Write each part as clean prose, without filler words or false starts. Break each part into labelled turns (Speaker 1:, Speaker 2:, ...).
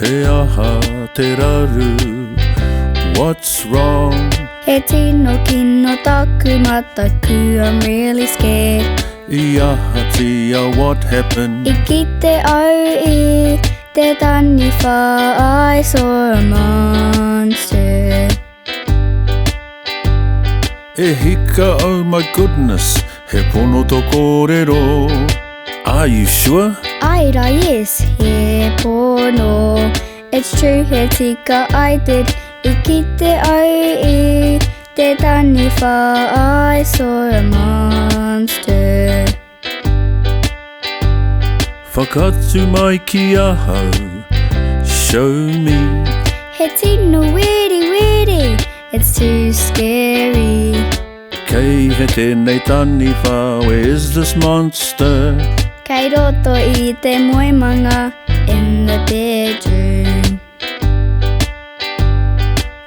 Speaker 1: He aha te raru, what's wrong?
Speaker 2: He tino kino taku mataku, I'm really scared.
Speaker 1: I aha tia, what happened?
Speaker 2: I kite au I te taniwha, I saw a monster.
Speaker 1: E hika, oh my goodness, he pono to kōrero. Are you sure?
Speaker 2: Aira, yes, he pono. It's true, he tika I did. I kite au I te taniwha, I saw a monster.
Speaker 1: Whakatu mai ki ahau, show me.
Speaker 2: He tino weary, weary, it's too scary.
Speaker 1: Kei he tēnei taniwha, where is this monster?
Speaker 2: Kei roto I te moemanga in the bedroom.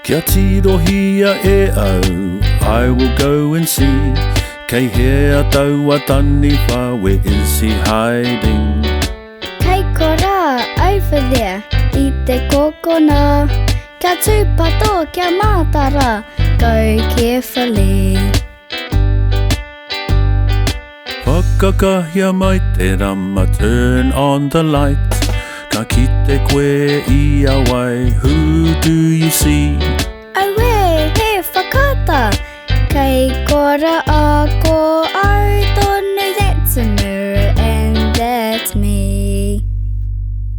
Speaker 1: Kia tirohia e au, I will go and see. Kei hea taua taniwha, where is he hiding?
Speaker 2: Kei kora, over there, I te kokona. Kia tūpato, kia mātara, go carefully.
Speaker 1: Whakakahia mai te rama, turn on the light. Ka kite koe I awai, who do you see?
Speaker 2: Awe, he whakata. Kei kora